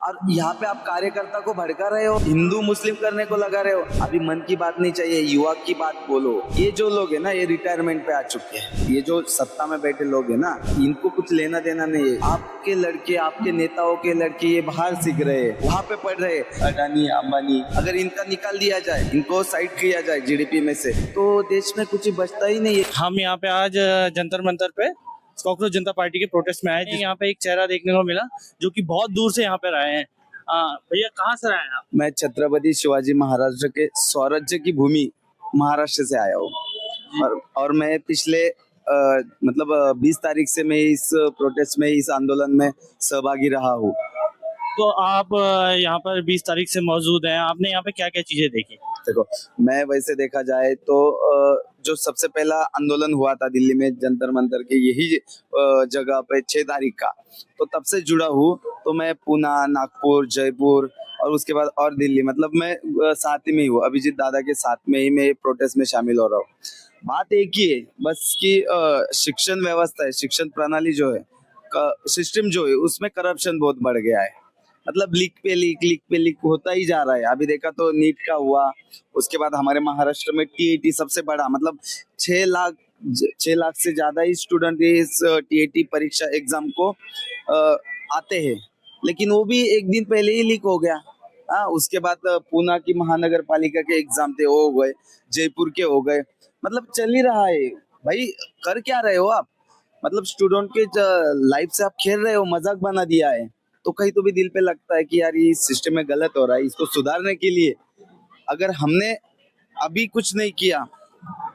और यहाँ पे आप कार्यकर्ता को भड़का रहे हो, हिंदू मुस्लिम करने को लगा रहे हो। अभी मन की बात नहीं चाहिए, युवा की बात बोलो। ये जो लोग है ना, ये रिटायरमेंट पे आ चुके हैं। ये जो सत्ता में बैठे लोग है ना, इनको कुछ लेना देना नहीं है। आपके लड़के, आपके नेताओं के लड़के ये बाहर सीख रहे हैं, वहाँ पे पढ़ रहे हैं। अडानी, अंबानी, अगर इनका निकाल दिया जाए, इनको साइड किया जाए जीडीपी में से, तो देश में कुछ बचता ही नहीं है। हम यहाँ पे आज जंतर मंतर पे कॉकरोच जनता पार्टी के प्रोटेस्ट में आए। यहाँ पे एक चेहरा देखने को मिला जो कि बहुत दूर से यहाँ पे आए हैं। भैया कहाँ से आए हैं आप? मैं छत्रपति शिवाजी महाराज के स्वराज्य की भूमि महाराष्ट्र से आया हूँ। और मैं पिछले मतलब 20 तारीख से मैं इस प्रोटेस्ट में, इस आंदोलन में सहभागी रहा हूँ। तो आप यहाँ पर 20 तारीख से मौजूद हैं। आपने यहाँ पे क्या क्या चीजें देखी? देखो, मैं वैसे देखा जाए तो जो सबसे पहला आंदोलन हुआ था दिल्ली में जंतर मंतर के यही जगह पे 6 तारीख का, तो तब से जुड़ा हूँ। तो मैं पुणे, नागपुर, जयपुर और उसके बाद और दिल्ली, मतलब मैं साथ में ही हूँ। अभिजीत दादा के साथ में ही मैं प्रोटेस्ट में शामिल हो रहा हूँ। बात एक ही है बस कि शिक्षण व्यवस्था है, शिक्षण प्रणाली जो है, सिस्टम जो है, उसमें करप्शन बहुत बढ़ गया है। मतलब लीक पे लीक होता ही जा रहा है। अभी देखा तो नीट का हुआ, उसके बाद हमारे महाराष्ट्र में टीएटी सबसे बड़ा, मतलब 6 लाख से ज्यादा ही स्टूडेंट इस टीएटी परीक्षा एग्जाम को आते हैं, लेकिन वो भी एक दिन पहले ही लीक हो गया। उसके बाद पुणे की महानगर पालिका के एग्जाम थे, वो हो गए, जयपुर के हो गए। मतलब चल ही रहा है भाई। कर क्या रहे हो आप? मतलब स्टूडेंट के लाइफ से आप खेल रहे हो, मजाक बना दिया है। तो कहीं तो भी दिल पे लगता है कि यार ये सिस्टम में गलत हो रहा है। इसको सुधारने के लिए अगर हमने अभी कुछ नहीं किया,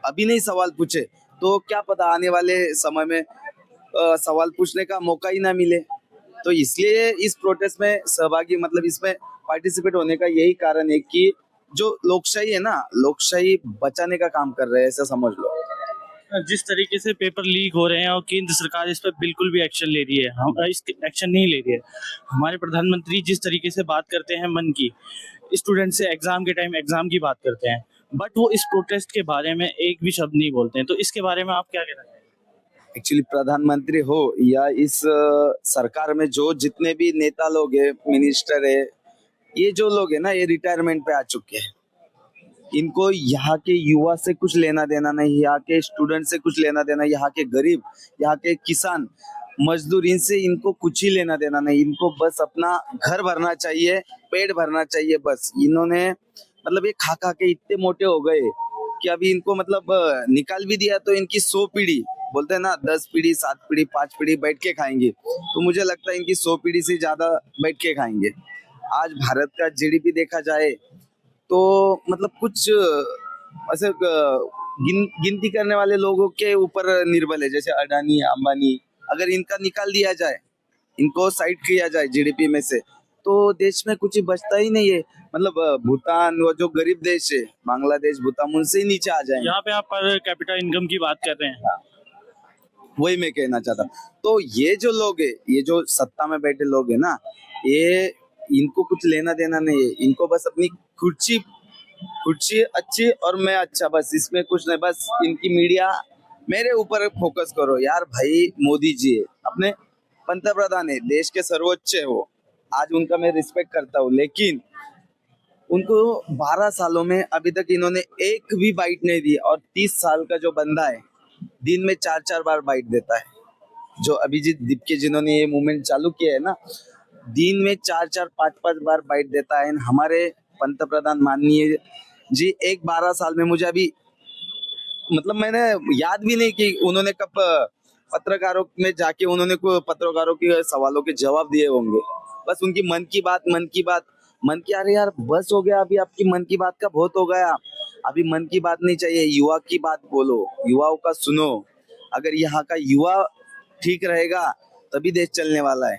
अभी नहीं सवाल पूछे, तो क्या पता आने वाले समय में सवाल पूछने का मौका ही ना मिले। तो इसलिए इस प्रोटेस्ट में सहभागी, मतलब इसमें पार्टिसिपेट होने का यही कारण है कि जो लोकशाही है ना, लोकशाही बचाने का काम कर रहे हैं, ऐसा समझ लो। जिस तरीके से पेपर लीक हो रहे हैं और केंद्र सरकार इस पर बिल्कुल भी एक्शन ले रही है, हम इस एक्शन नहीं ले रही है। हमारे प्रधानमंत्री जिस तरीके से बात करते हैं मन की, स्टूडेंट से एग्जाम के टाइम एग्जाम की बात करते हैं, बट वो इस प्रोटेस्ट के बारे में एक भी शब्द नहीं बोलते हैं। तो इसके बारे में आप क्या कहना चाहेंगे? एक्चुअली प्रधानमंत्री हो या इस सरकार में जो जितने भी नेता लोग हैं, मिनिस्टर है, ये जो लोग है ना, ये रिटायरमेंट पे आ चुके हैं। इनको यहाँ के युवा से कुछ लेना देना नहीं, यहाँ के स्टूडेंट से कुछ लेना देना, यहाँ के गरीब, यहाँ के किसान मजदूर, इनसे इनको कुछ ही लेना देना नहीं। इनको बस अपना घर भरना चाहिए, पेट भरना चाहिए। बस इन्होंने मतलब ये खा खा के इतने मोटे हो गए कि अभी इनको मतलब निकाल भी दिया तो इनकी 100 पीढ़ी, बोलते हैं ना 10 पीढ़ी, 7 पीढ़ी, 5 पीढ़ी बैठ के खाएंगे, तो मुझे लगता है इनकी 100 पीढ़ी से ज्यादा बैठ के खाएंगे। आज भारत का जीडीपी देखा जाए तो मतलब कुछ ऐसे गिनती करने वाले लोगों के ऊपर निर्भर है, जैसे अडानी, अंबानी। अगर इनका निकाल दिया जाए, इनको साइड किया जाए जीडीपी में से, तो देश में कुछ बचता ही नहीं है। मतलब भूटान, वो जो गरीब देश है, बांग्लादेश, भूटान, उनसे ही नीचे आ जाएंगे। यहाँ पे आप पर कैपिटल इनकम की बात कर रहे हैं। वही मैं कहना चाहता। तो ये जो लोग है, ये जो सत्ता में बैठे लोग है ना, ये इनको कुछ लेना देना नहीं है। इनको बस अपनी कुर्सी कुर्सी अच्छी और मैं अच्छा, बस इसमें कुछ नहीं। बस इनकी मीडिया मेरे ऊपर फोकस करो यार। भाई मोदी जी है, अपने पंतप्रधान है, देश के सर्वोच्च है वो। आज उनका मैं रिस्पेक्ट करता हूँ, लेकिन उनको 12 सालों में अभी तक इन्होंने एक भी बाइट नहीं दी। और 30 साल का जो बंदा है, दिन में 4-4 बार बाइट देता है। जो अभिजीत दीपके जिन्होंने ये मूवमेंट चालू किया है ना, दिन में 4-4, 5-5 बार बाइट देता है। हमारे पंतप्रधान माननीय जी, एक 12 साल में मुझे अभी मतलब मैंने याद भी नहीं कि उन्होंने कब पत्रकारों में जाके उन्होंने को पत्रकारों के सवालों के जवाब दिए होंगे। बस उनकी मन की बात, मन की। अरे यार बस हो गया, अभी आपकी मन की बात का बहुत हो गया। अभी मन की बात नहीं चाहिए, युवा की बात बोलो, युवाओं का सुनो। अगर यहाँ का युवा ठीक रहेगा तभी देश चलने वाला है,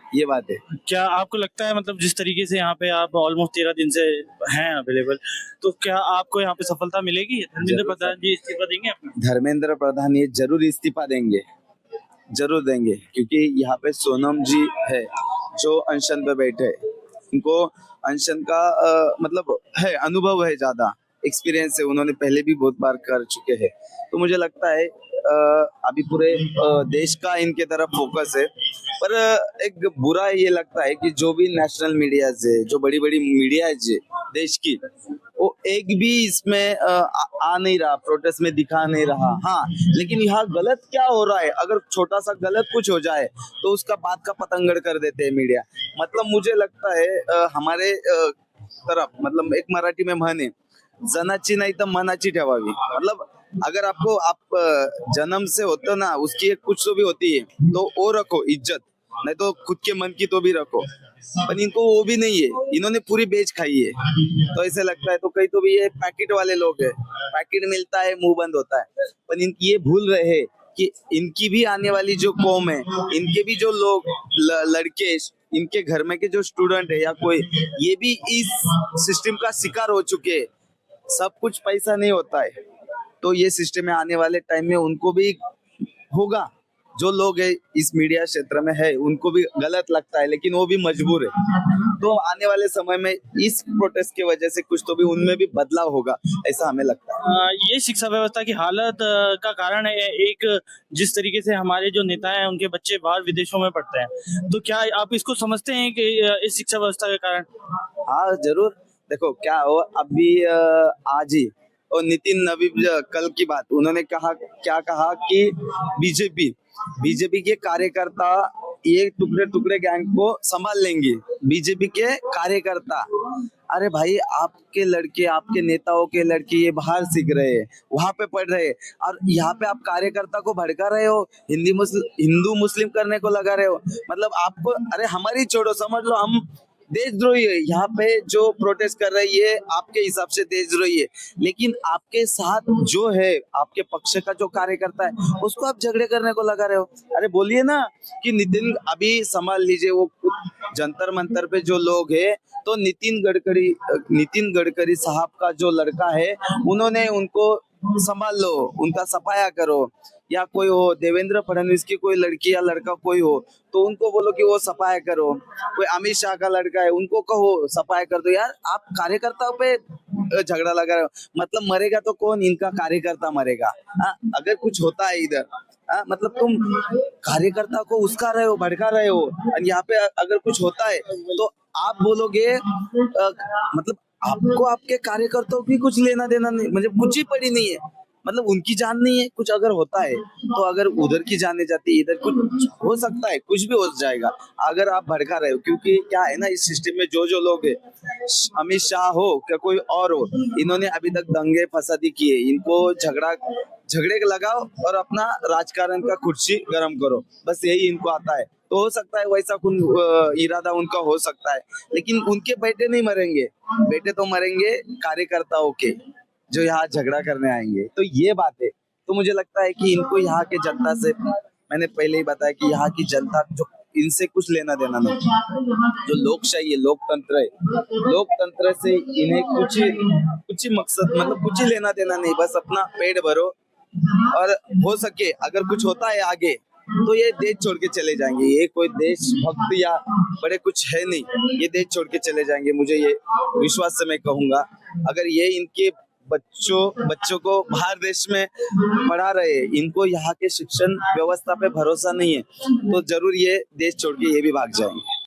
ये बात है। क्या आपको लगता है, मतलब जिस तरीके से यहाँ पे आप ऑलमोस्ट 13 दिन से हैं अवेलेबल, तो क्या आपको यहाँ पे सफलता मिलेगी? धर्मेंद्र प्रधान जी इस्तीफा देंगे अपना? धर्मेंद्र प्रधान ये जरूर इस्तीफा देंगे, जरूर देंगे, क्योंकि यहाँ पे सोनम जी है जो अनशन पे बैठे हैं। उनको अनशन का मतलब है, अनुभव है, ज्यादा एक्सपीरियंस है, उन्होंने पहले भी बहुत बार कर चुके हैं। तो मुझे लगता है अभी पूरे देश का इनके तरफ फोकस है। पर एक बुरा ये लगता है कि जो भी नेशनल मीडियाज है, जो बड़ी बड़ी मीडियाज है देश की, वो एक भी इसमें आ नहीं रहा, प्रोटेस्ट में दिखा नहीं रहा। हाँ, लेकिन यहाँ गलत क्या हो रहा है, अगर छोटा सा गलत कुछ हो जाए तो उसका बात का पतंगड़ कर देते हैं मीडिया। मतलब मुझे लगता है हमारे तरफ, मतलब एक मराठी में म्हण आहे, जनाची नाही तर मनाची ठेवावी। मतलब अगर आपको जन्म से होते ना, उसकी एक कुछ तो भी होती है, तो वो रखो इज्जत, नहीं तो खुद के मन की तो भी रखो। पर इनको वो भी नहीं है, इन्होंने पूरी बेच खाई है। तो ऐसे लगता है, तो कहीं तो भी ये पैकेट वाले लोग हैं, पैकेट मिलता है मुंह बंद होता है। पर ये भूल रहे हैं कि इनकी भी आने वाली जो कौम है, इनके भी जो लोग लड़के, इनके घर में के जो स्टूडेंट है या कोई, ये भी इस सिस्टम का शिकार हो चुके हैं। सब कुछ पैसा नहीं होता है, तो ये सिस्टम में आने वाले टाइम में उनको भी होगा। जो लोग है इस मीडिया क्षेत्र में है, उनको भी गलत लगता है, लेकिन वो भी मजबूर है। तो आने वाले समय में इस प्रोटेस्ट की वजह से कुछ तो भी उनमें भी बदलाव होगा, ऐसा हमें लगता है। ये शिक्षा व्यवस्था की हालत का कारण है एक, जिस तरीके से हमारे जो नेता हैं उनके बच्चे बाहर विदेशों में पढ़ते हैं, तो क्या आप इसको समझते हैं कि इस शिक्षा व्यवस्था के कारण? हाँ जरूर। देखो क्या हो, अभी आज ही और नितिन नबी, कल की बात, उन्होंने क्या कहा कि बीजेपी के कार्यकर्ता ये टुकड़े टुकड़े गैंग को संभाल लेंगे, बीजेपी के कार्यकर्ता। अरे भाई, आपके लड़के, आपके नेताओं के लड़के ये बाहर सीख रहे हैं, वहां पे पढ़ रहे हैं, और यहाँ पे आप कार्यकर्ता को भड़का रहे हो, हिंदू मुस्लिम करने को लगा रहे हो। मतलब आपको, अरे हमारी छोड़ो, समझ लो हम देशद्रोही है। यहाँ पे जो प्रोटेस्ट कर रही है आपके हिसाब से देशद्रोही है, लेकिन आपके साथ जो है, आपके पक्ष का जो कार्यकर्ता है, उसको आप झगड़े करने को लगा रहे हो। अरे बोलिए ना कि नितिन, अभी संभाल लीजिए वो जंतर मंतर पे जो लोग है, तो नितिन गडकरी साहब का जो लड़का है, उन्होंने उनको संभाल लो, उनका सफाया करो। या कोई हो, देवेंद्र फडणवीस की कोई लड़की या लड़का कोई हो, तो उनको बोलो कि वो सफाया करो। कोई अमित शाह का लड़का है, उनको कहो सफाया कर दो। यार, आप कार्यकर्ताओं पे झगड़ा लगा रहे हो, मतलब मरेगा तो कौन? इनका कार्यकर्ता मरेगा। अगर कुछ होता है इधर, मतलब तुम कार्यकर्ता को उस्का रहे हो, भड़का रहे हो, और यहाँ पे अगर कुछ होता है तो आप बोलोगे, मतलब आपको आपके कार्यकर्ताओं की कुछ लेना देना नहीं, मतलब कुछ ही पड़ी नहीं है, मतलब उनकी जान नहीं है। कुछ अगर होता है तो अगर उधर की जाने जाती है, इधर कुछ हो सकता है, कुछ भी हो जाएगा अगर आप भड़का रहे हो। क्योंकि क्या है ना, इस सिस्टम में जो लोग है, अमित शाह हो क्या कोई और हो, इन्होंने अभी तक दंगे फसादी किए, इनको झगड़े लगाओ और अपना राजकारण का कुर्सी गर्म करो, बस यही इनको आता है। तो हो सकता है वैसा इरादा उनका हो सकता है, लेकिन उनके बेटे नहीं मरेंगे, बेटे तो मरेंगे कार्यकर्ताओं के, जो यहाँ झगड़ा करने आएंगे। तो ये बात है। तो मुझे लगता है कि इनको यहाँ के जनता से, मैंने पहले ही बताया कि यहाँ की जनता जो, इनसे कुछ लेना देना नहीं। जो लोकशाही है, लोकतंत्र है, लोकतंत्र से इन्हें कुछ ही मकसद, मतलब कुछ ही लेना देना नहीं। बस अपना पेट भरो, और हो सके अगर कुछ होता है आगे तो ये देश छोड़ के चले जाएंगे। ये कोई देशभक्त या बड़े कुछ है नहीं, ये देश छोड़ के चले जाएंगे। मुझे ये विश्वास से मैं कहूंगा, अगर ये इनके बच्चों को बाहर देश में पढ़ा रहे हैं, इनको यहाँ के शिक्षण व्यवस्था पे भरोसा नहीं है, तो जरूर ये देश छोड़ के ये भी भाग जाएंगे।